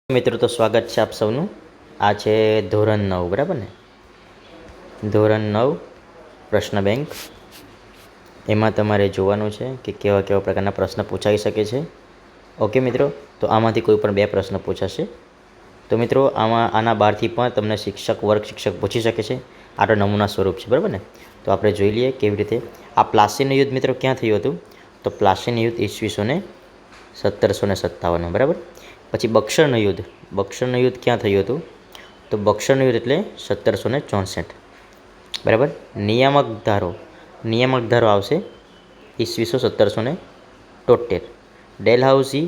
મિત્રો, તો સ્વાગત છે આપ સૌનું. આ છે ધોરણ 9, બરાબર ને? ધોરણ 9 પ્રશ્ન બેંક. એમાં તમારે જોવાનું છે કે કેવા કેવા પ્રકારના પ્રશ્ન પૂછાઈ શકે છે. ઓકે મિત્રો, તો આમાંથી કોઈ પણ 2 પ્રશ્ન પૂછાશે. તો મિત્રો, આના બહારથી પણ તમને વર્ગ શિક્ષક પૂછી શકે છે. આ તો નમૂના સ્વરૂપ છે, બરાબર ને? તો આપણે જોઈ લઈએ કેવી રીતે. આ પ્લાસીનું યુદ્ધ મિત્રો ક્યાં થયું હતું? તો પ્લાસીનું યુદ્ધ ઈસવીસન 1757, બરાબર. પછી બક્સરનું યુદ્ધ ક્યાં થયું હતું? તો બક્સરનું યુદ્ધ એટલે 1764, બરાબર. નિયામક ધારો આવશે ઈસવીસો 1773. ડેલહાઉસી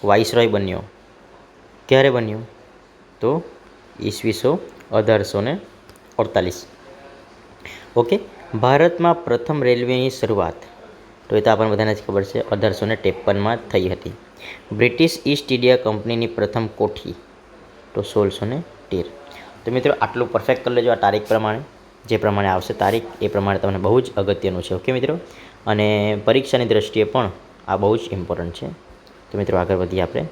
વાઇસરોય બન્યો ક્યારે બન્યો? તો ઈસવીસો 1848. ઓકે. ભારતમાં પ્રથમ રેલવેની શરૂઆત, તો એ તો આપણને બધાને જ ખબર છે, 1853માં થઈ હતી. બ્રિટિશ ઈસ્ટ ઇન્ડિયા કંપનીની પ્રથમ કોઠી, તો 1613. તો મિત્રો, આટલું પરફેક્ટ કરી લેજો. આ તારીખ પ્રમાણે જે પ્રમાણે આવશે તારીખ, એ પ્રમાણે તમને બહુ જ અગત્યનું છે. ઓકે મિત્રો, અને પરીક્ષાની દ્રષ્ટિએ પણ આ બહુ જ ઇમ્પોર્ટન્ટ છે. તો મિત્રો, આગળ વધીએ આપણે.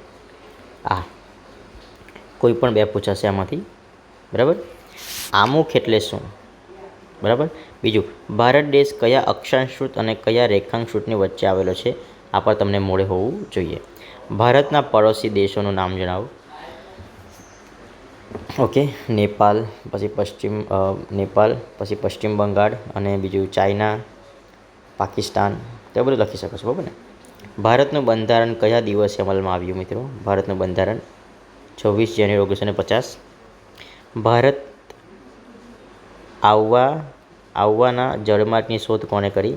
કોઈ પણ 2 પૂછાશે આમાંથી, બરાબર. આમુખ એટલે શું? બરાબર. બીજું, ભારત દેશ કયા અક્ષાંશૃત અને કયા રેખાંશૃતની વચ્ચે આવેલો છે? આ પર તમને મોડે હોવું જોઈએ. ભારતના પડોશી દેશોનું નામ જણાવો. ઓકે. નેપાળ, પછી પશ્ચિમ બંગાળ, અને બીજું ચાઇના, પાકિસ્તાન, તો બધું લખી શકો છો, બરાબર ને? ભારતનું બંધારણ કયા દિવસે અમલમાં આવ્યું મિત્રો? ભારતનું બંધારણ 26 જાન્યુઆરી 1950. ભારત આવવાના જળમાર્ગની શોધ કોણે કરી?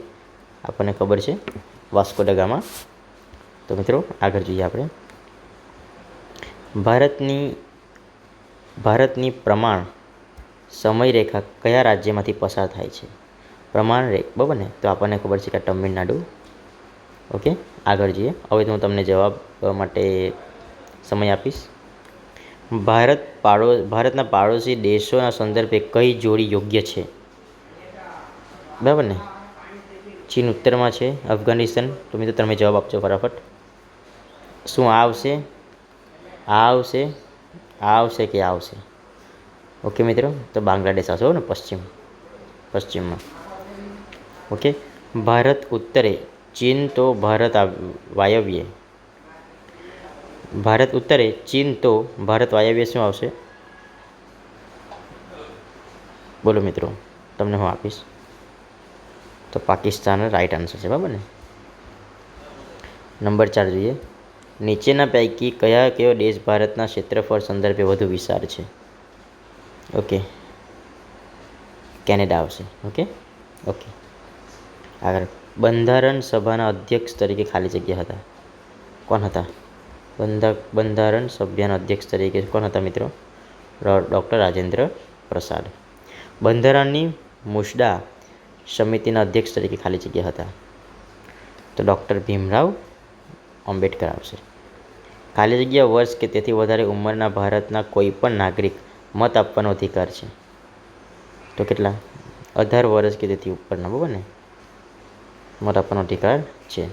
આપણને ખબર છે, વાસ્કો દ ગામા. તો મિત્રો, આગળ જોઈએ આપણે. ભારતની પ્રમાણ સમયરેખા કયા રાજ્યમાંથી પસાર થાય છે? બરાબર ને? તો આપણને ખબર છે કે તમિલનાડુ. ઓકે, આગળ જોઈએ. હવે હું તમને જવાબ માટે સમય આપીશ. ભારતના પાડોશી દેશોના સંદર્ભે કઈ જોડી યોગ્ય છે? બરાબર ને? ચીન ઉત્તરમાં છે, અફઘાનિસ્તાન. તો મિત્રો, તમે જવાબ આપજો ફટાફટ. શું આ આવશે, આ આવશે કે આ આવશે? ઓકે મિત્રો, તો બાંગ્લાદેશ આવશે ને, પશ્ચિમમાં. ઓકે. ભારત ઉત્તરે, ચીન તો ભારત વાયવ્યે. ભારત ઉત્તરે, ચીન તો ભારત વાયવ્યે શું આવશે? બોલો મિત્રો, તમને હું આપીશ. તો પાકિસ્તાન રાઈટ આન્સર છે, બરાબર ને? નંબર 4 જોઈએ. નીચેના પૈકી કયો દેશ ભારતના ક્ષેત્રફળ સંદર્ભે વધુ વિશાળ છે? ઓકે, કેનેડા આવશે. ઓકે. આગળ. બંધારણ સભાના અધ્યક્ષ તરીકે ખાલી જગ્યા હતા. કોણ હતા? બંધારણ સભ્યના અધ્યક્ષ તરીકે કોણ હતા મિત્રો? ડૉક્ટર રાજેન્દ્ર પ્રસાદ. બંધારણની મુસદ્દા સમિતિના અધ્યક્ષ તરીકે ખાલી જગ્યા હતા. તો ડૉક્ટર ભીમરાવ આંબેડકર આવશે. ખાલી જગ્યા વર્ષ કે તેથી વધારે ઉંમરના ભારતના કોઈ પણ નાગરિક મત આપવાનો અધિકાર છે. તો કેટલા? 18 વર્ષ કે તેથી ઉપરના, બરાબર ને? મત આપવાનો અધિકાર છે.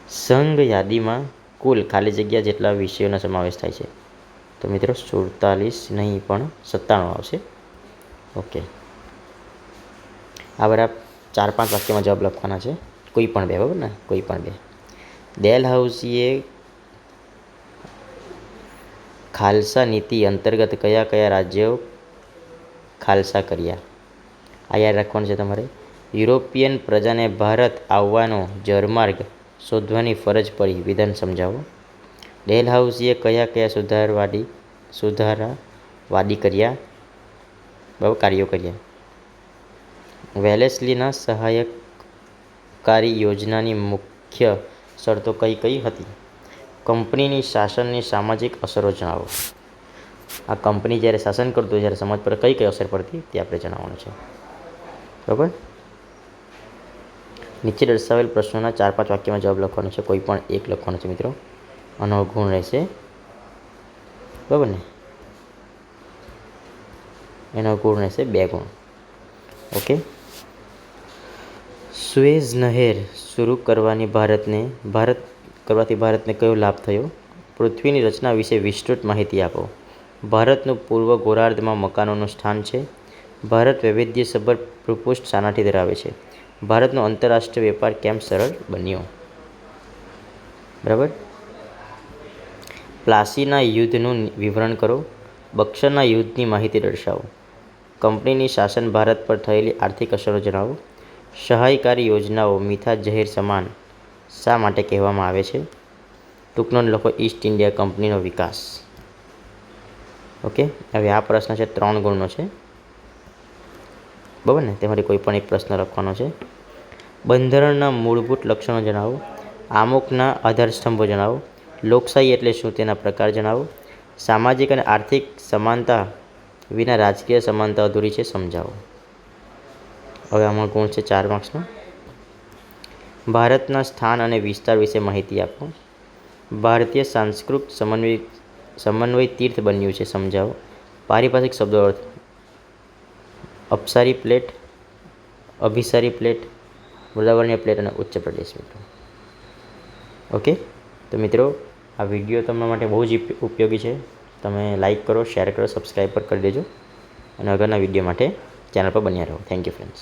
સંઘ યાદીમાં કુલ ખાલી જગ્યા જેટલા વિષયોનો સમાવેશ થાય છે? તો મિત્રો, 47 નહીં પણ 97 આવશે. ઓકે. આ બરાબર 4-5 વાક્યમાં જવાબ લખવાના છે. કોઈ પણ 2, બરાબર ને? કોઈ પણ 2. ડેલહાઉસીએ ખાલસા નીતિ અંતર્ગત કયા રાજ્યો ખાલસા કર્યા? આ યાદ રાખવાનું છે તમારે. યુરોપિયન પ્રજાને ભારત આવવાનો જળમાર્ગ શોધવાની ફરજ પડી. વિધાન સમજાવો. ડેલહાઉસીએ કયા સુધારાવાદી કાર્યો કર્યા? વેલેસ્લીના સહાયકારી યોજનાની મુખ્ય શરતો કઈ હતી? કંપનીની શાસનની સામાજિક અસરો જણાવો. આ કંપની જ્યારે શાસન કરતું જ્યારે સમાજ પર કઈ અસર પડતી તે આપણે જણાવવાનું છે, બરાબર. નીચે દર્શાવેલ પ્રશ્નોના 4-5 વાક્યમાં જવાબ લખવાનો છે. કોઈ પણ એક લખવાનો છે મિત્રો. આનો ગુણ રહેશે, બરાબર ને? એનો ગુણ રહેશે 2 ગુણ. ઓકે. સુએઝ નહેર શરૂ કરવાથી ભારતને કયો લાભ થયો? પૃથ્વીની રચના વિશે વિસ્તૃત માહિતી આપો. ભારતનું પૂર્વ ગોળાર્ધમાં મકાનોનું સ્થાન છે. ભારત વૈવિધ્યસભર ભૂપૃષ્ઠ શાનાથી ધરાવે છે. ભારતનો આંતરરાષ્ટ્રીય વેપાર કેમ સરળ બન્યો. બરાબર. પ્લાસીના યુદ્ધનું વિવરણ કરો. બક્સરના યુદ્ધની માહિતી દર્શાવો. કંપનીની શાસન ભારત પર થયેલી આર્થિક અસરો જણાવો. સહાયકારી યોજનાઓ મીઠા ઝેર સમાન શા માટે કહેવામાં આવે છે. ટૂંક નોંધ લખો. ઈસ્ટ ઇન્ડિયા કંપનીનો વિકાસ. ઓકે, હવે આ પ્રશ્ન છે 3 ગુણનો છે, બરાબર ને. તેમાંથી કોઈ પણ એક પ્રશ્ન લખવાનો છે. બંધારણના મૂળભૂત લક્ષણો જણાવો. આમુખના આધારસ્તંભો જણાવો. લોકશાહી એટલે શું તેના પ્રકાર જણાવો. સામાજિક અને આર્થિક સમાનતા વિના રાજકીય સમાનતા અધૂરી છે, સમજાવો. હવે આમાં ગુણ છે 4 માર્ક્સનો. ભારતના સ્થાન અને વિસ્તાર વિશે માહિતી આપો. ભારતીય સાંસ્કૃતિક સમન્વય તીર્થ બન્યું છે, સમજાવો. પારિભાષિક શબ્દો અર્થ. અપસારી પ્લેટ, અભિસારી પ્લેટ, વૃંદાવનીય પ્લેટ અને ઉચ્ચ પ્રદેશ. મિત્રો ઓકે, તો મિત્રો આ વિડીયો તમારા માટે બહુ જ ઉપયોગી છે. તમે લાઈક કરો, શેર કરો, સબસ્ક્રાઈબ પર કરી દેજો અને આગળના વિડીયો માટે ચેનલ પર બન્યા રહો. Thank you friends.